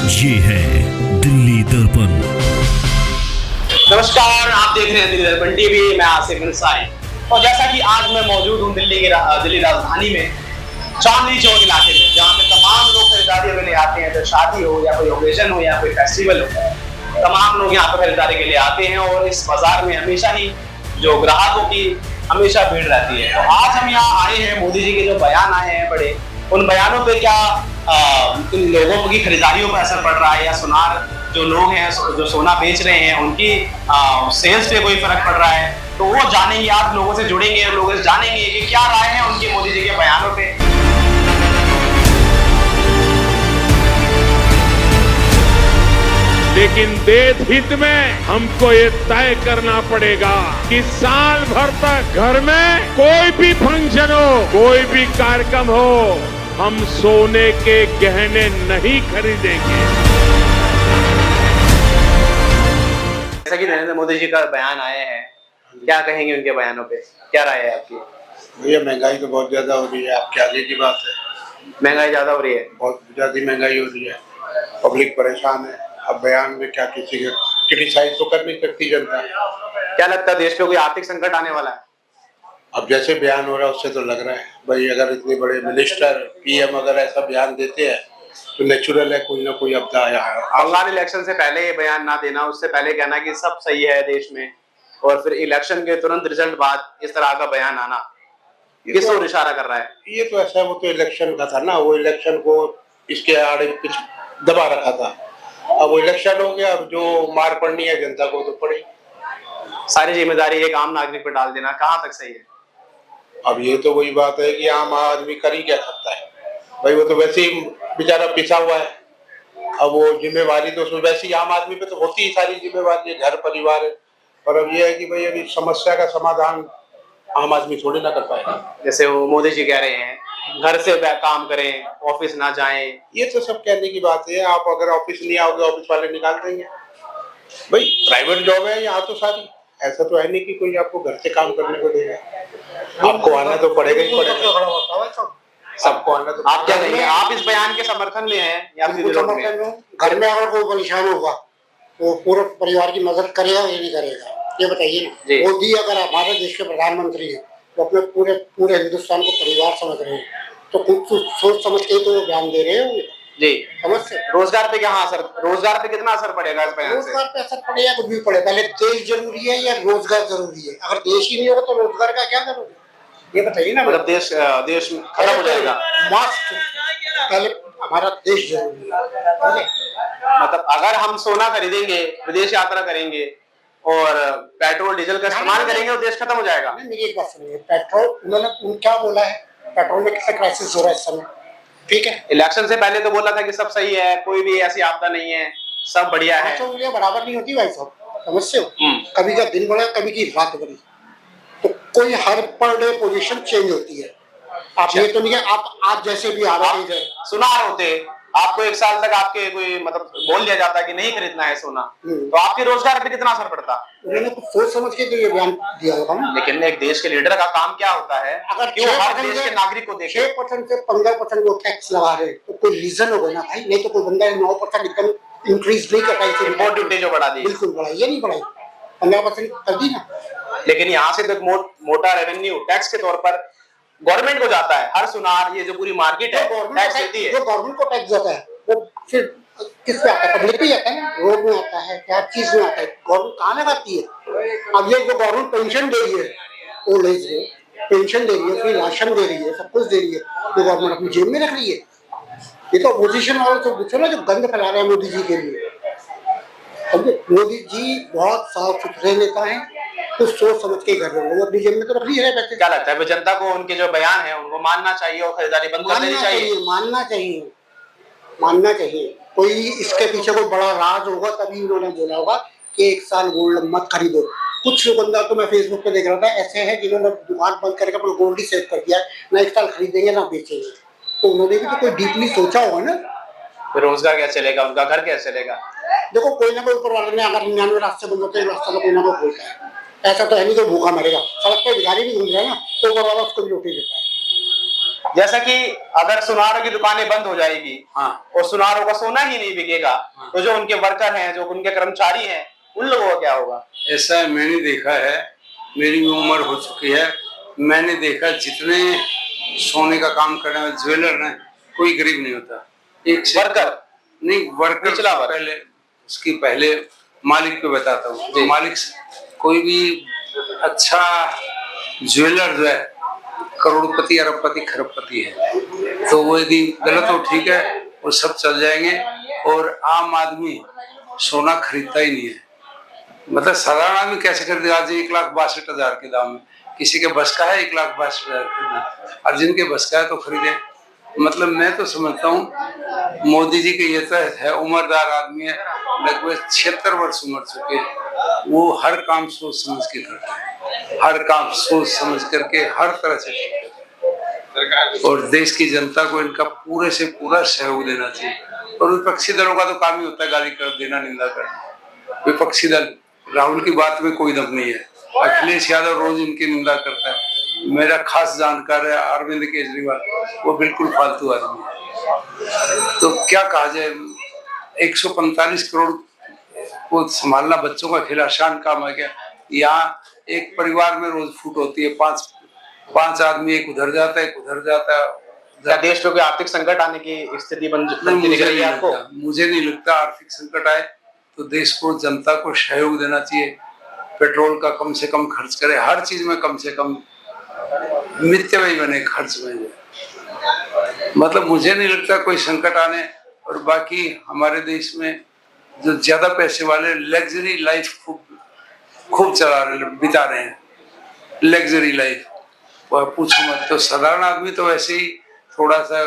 ये है दिल्ली दर्पण। नमस्कार, आप देख रहे हैं दिल्ली दर्पण टीवी। मैं आसिफ अंसारी और जैसा कि आज मैं मौजूद हूँ दिल्ली राजधानी में चांदनी चौक इलाके में, जहाँ पे तमाम लोग खरीदारी के लिए आते हैं। तो शादी हो या कोई ओकेजन हो या कोई फेस्टिवल हो, तमाम लोग यहाँ पे खरीदारी के लिए आते हैं और इस बाजार में हमेशा ही जो ग्राहकों की हमेशा भीड़ रहती है। तो आज हम यहाँ आए हैं, मोदी जी के जो बयान आए हैं बड़े, उन बयानों पे क्या इन लोगों की खरीदारियों पर असर पड़ रहा है, या सुनार जो लोग हैं जो सोना बेच रहे हैं उनकी सेल्स पे कोई फर्क पड़ रहा है। तो वो जानेंगे, आप लोगों से जुड़ेंगे और लोगों से जानेंगे कि क्या राय है उनकी मोदी जी के बयानों पे। लेकिन देश हित में हमको ये तय करना पड़ेगा कि साल भर तक घर में कोई भी फंक्शन हो, कोई भी कार्यक्रम हो, हम सोने के गहने नहीं खरीदेंगे। जैसा कि नरेंद्र मोदी जी का बयान आए हैं, क्या कहेंगे उनके बयानों पे, क्या राय है आपकी? भैया महंगाई तो बहुत ज्यादा हो रही है, आपके आगे की बात है। महंगाई ज्यादा हो रही है, बहुत ज्यादा महंगाई हो रही है, पब्लिक परेशान है। अब बयान में क्या किसी के क्रिटिसाइज तो कर नहीं सकती जनता। क्या लगता है देश पे कोई आर्थिक संकट आने वाला है? अब जैसे बयान हो रहा है उससे तो लग रहा है भाई, अगर इतने बड़े मिनिस्टर पीएम अगर ऐसा बयान देते हैं तो नेचुरल है कोई ना कोई आपदा आया है। बंगाल इलेक्शन से पहले ये बयान ना देना, उससे पहले कहना कि सब सही है देश में, और फिर इलेक्शन के तुरंत रिजल्ट बाद इस तरह का बयान आना, किस ओर इशारा कर रहा है? ये तो ऐसा, वो तो इलेक्शन का था ना, वो इलेक्शन को इसके आड़े कुछ दबा रखा था। अब वो इलेक्शन हो गया, अब जो मार पड़नी है जनता को तो पड़ेगी। सारी जिम्मेदारी एक आम नागरिक पर डाल देना कहाँ तक सही है? अब ये तो वही बात है कि आम आदमी कर ही क्या सकता है भाई, वो तो वैसे ही बेचारा पिसा हुआ है। अब वो जिम्मेवारी तो उसमें वैसे ही आम आदमी पे तो होती ही सारी जिम्मेवारी है, घर परिवार है। पर अब ये है कि भाई अभी समस्या का समाधान आम आदमी थोड़ी ना कर पाएगा। जैसे वो मोदी जी कह रहे हैं घर से काम करें, ऑफिस ना जाएं। ये तो सब कहने की बात है। आप अगर ऑफिस नहीं आओगे ऑफिस वाले निकाल देंगे। भाई प्राइवेट जॉब है यहाँ तो सारी, ऐसा तो है नहीं कि कोई आपको घर से काम करने को देगा। आपको आना तो पड़ेगा ही पड़ेगा, सबको आना तो। आप क्या कहेंगे, आप इस बयान के समर्थन में हैं या फिर विरोध में? घर में अगर कोई परेशान होगा तो पूरे परिवार की मदद करेगा या नहीं करेगा, ये बताइए ना। मोदी अगर हमारे देश के प्रधानमंत्री हैं तो अपने पूरे हिंदुस्तान को परिवार समझ रहे हैं, तो कुछ सोच समझ के तो बयान दे रहे होंगे जी। समझ। रोजगार पे क्या असर, रोजगार पे कितना असर पड़ेगा इस बयान से? रोजगार पे असर पड़ेगा, कुछ भी पड़े। पहले देश जरूरी है या रोजगार जरूरी है? अगर देश ही नहीं होगा तो रोजगार का क्या करोगे, ये बताइए ना। मतलब देश खत्म हो जाएगा। मस्त, पहले हमारा देश जरूरी है। मतलब अगर हम सोना खरीदेंगे, विदेश यात्रा करेंगे और पेट्रोल डीजल का इस्तेमाल करेंगे तो देश खत्म हो जाएगा। मेरी एक बात सुनिए, पेट्रोल उन्होंने क्या बोला है, पेट्रोल में कितना क्राइसिस हो रहा है इस समय, ठीक है। इलेक्शन से पहले तो बोला था कि सब सही है, कोई भी ऐसी आपदा नहीं है, सब बढ़िया है। तो मुझे बराबर नहीं होती भाई साहब, समझते हो। कभी का दिन बड़ा, कभी की रात बड़ी, तो कोई हर पर डे पोजीशन चेंज होती है। आप ये तो नहीं है आप जैसे भी आ रहे हैं सुनार होते, आपको एक साल तक आपके कोई मतलब बोल दिया जाता कि नहीं खरीदना है सोना, तो आपके रोजगार पे कितना असर पड़ता? उन्होंने कुछ सोच समझ के तो ये बयान दिया होगा ना। लेकिन एक देश के लीडर का काम क्या होता है, अगर क्यों हर देश के नागरिक को देखे। 6% से 15% वो टैक्स लगा रहे तो कोई रीजन होगा ना भाई, नहीं तो कोई बंदा 9% एकदम इंक्रीज नहीं करता। इम्पोर्ट ड्यूटी जो बढ़ा दी, बिल्कुल बढ़ाई, ये नहीं बढ़ाई, 15% कर दी ना। लेकिन यहाँ से तो मोटा रेवेन्यू टैक्स के तौर पर गवर्नमेंट को जाता है। हर सुनार, ये जो पूरी मार्केट है टैक्स देती है। जो गवर्नमेंट को टैक्स जाता है वो फिर किस पे आता है? पब्लिक पे आता है ना, रोड में आता है, क्या चीज में आता है, गवर्नमेंट कहाँ लगाती है? अब ये जो गवर्नमेंट पेंशन दे रही है, ओल्ड एज में पेंशन दे रही है, फिर राशन दे रही है, सब कुछ दे रही है, तो गवर्नमेंट अपनी जेब में रख रही है। ये तो अपोजिशन वाले तो पूछो ना, जो गंद फैला रहे हैं मोदी जी के लिए। मोदी जी बहुत साफ सुथरे नेता है, कुछ सोच समझ के कर रहे हैं, वो अपनी जेब में तो रख रही है पैसे। क्या लगता है जनता को उनके जो बयान है उनको मानना चाहिए और खरीदारी बंद कर देनी चाहिए? मानना चाहिए। कोई इसके पीछे कोई बड़ा राज होगा तभी उन्होंने बोला होगा कि 1 साल गोल्ड मत खरीदो। कुछ बंदा तो मैं फेसबुक पे देख रहा था, ऐसे है जिन्होंने दुकान बंद करके अपना गोल्ड ही सेव कर दिया है, ना 1 साल खरीदेंगे ना बेचेंगे। तो उन्होंने भी तो कोई डीपली सोचा होगा ना। रोजगार कैसे चलेगा, उनका घर कैसे चलेगा? देखो कोई ना कोई ऊपर वाले ने, अगर 99 रास्ते बंद होते हैं, रास्ता तो कोई ना कोई खोलता है। ऐसा तो है नहीं तो भूखा मरेगा। सड़क पे भिखारी भी घूम रहा है ना, तो ऊपर वाला उसको भी रोटी देता है। जैसा कि अगर सुनारों की दुकानें बंद हो जाएगी हाँ। और सुनारों का सोना ही नहीं बिकेगा तो जो उनके वर्कर हैं, जो उनके कर्मचारी हैं, उन लोगों का क्या होगा? ऐसा मैंने देखा है, मेरी भी उम्र हो चुकी है, मैंने देखा जितने सोने का काम करने वाले ज्वेलर हैं कोई गरीब नहीं होता। एक वर्कर नहीं, वर्कर पिछला वर्ग। पहले उसकी पहले मालिक पे बताता हूँ। मालिक कोई भी अच्छा ज्वेलर जो है करोड़पति, अरबपति, खरबपति है, तो वो यदि गलत हो ठीक है, वो सब चल जाएंगे। और आम आदमी सोना खरीदता ही नहीं है। मतलब साधारण आदमी कैसे खरीदे? आज 1,62,000 के दाम में किसी के बस का है 1,62,000 खरीदना, और जिनके बस का है तो खरीदे। मतलब मैं तो समझता हूँ मोदी जी के ये तो है, उम्रदार आदमी है, लगभग 76 वर्ष उम्र चुके हैं, वो हर काम सोच समझ के करते हैं, हर काम सोच समझ करके हर तरह से करते हैं। और देश की जनता को इनका पूरे से पूरा सहयोग देना चाहिए। और विपक्षी दलों का तो काम ही होता है गाली कर देना, निंदा करना। विपक्षी दल, राहुल की बात में कोई दम नहीं है, अखिलेश यादव रोज इनकी निंदा करता है। मेरा खास जानकार है अरविंद केजरीवाल, वो बिल्कुल फालतू आदमी है। तो क्या कहा जाए, 145 करोड़ को संभालना बच्चों का खेल आसान काम है क्या? यहाँ एक परिवार में रोज फूट होती है, पांच आदमी, एक उधर जाता है, एक उधर जाता है। क्या देश में कोई आर्थिक संकट आने की स्थिति बनती दिख रही है आपको? मुझे नहीं लगता आर्थिक संकट आए तो देश को, जनता को सहयोग देना चाहिए। पेट्रोल का कम से कम खर्च करे, हर चीज में कम से कम मितव्ययी बने खर्च में। मतलब मुझे नहीं लगता कोई संकट आने। और बाकी हमारे देश में जो ज्यादा पैसे वाले लग्जरी लाइफ खूब चला रहे, बिता रहे हैं लग्जरी लाइफ, पूछो मत। तो साधारण आदमी तो वैसे ही थोड़ा सा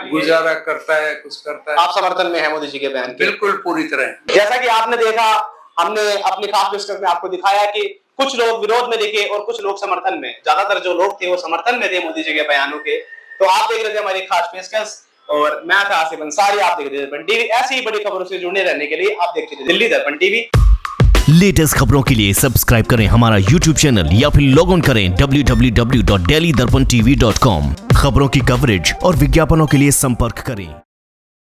गुजारा करता है, कुछ करता है। आप समर्थन में है मोदी जी के बयान के? बिल्कुल पूरी तरह। जैसा कि आपने देखा, हमने अपनी खास पेशकश में आपको दिखाया कि कुछ लोग विरोध में दिखे और कुछ लोग समर्थन में। ज्यादातर जो लोग थे वो समर्थन में थे मोदी जी के बयानों के। तो आप देख रहे थे हमारी खास पेशकश और मैं था आसिफ अंसारी। आप देख रहे थे दर्पण टीवी। ऐसी ही बड़ी खबरों से जुड़े रहने के लिए आप देखते रहिए दिल्ली दर्पण टीवी। लेटेस्ट खबरों के लिए सब्सक्राइब करें हमारा YouTube चैनल या फिर लॉग ऑन करें www.delhidarpantv.com। खबरों की कवरेज और विज्ञापनों के लिए संपर्क करें।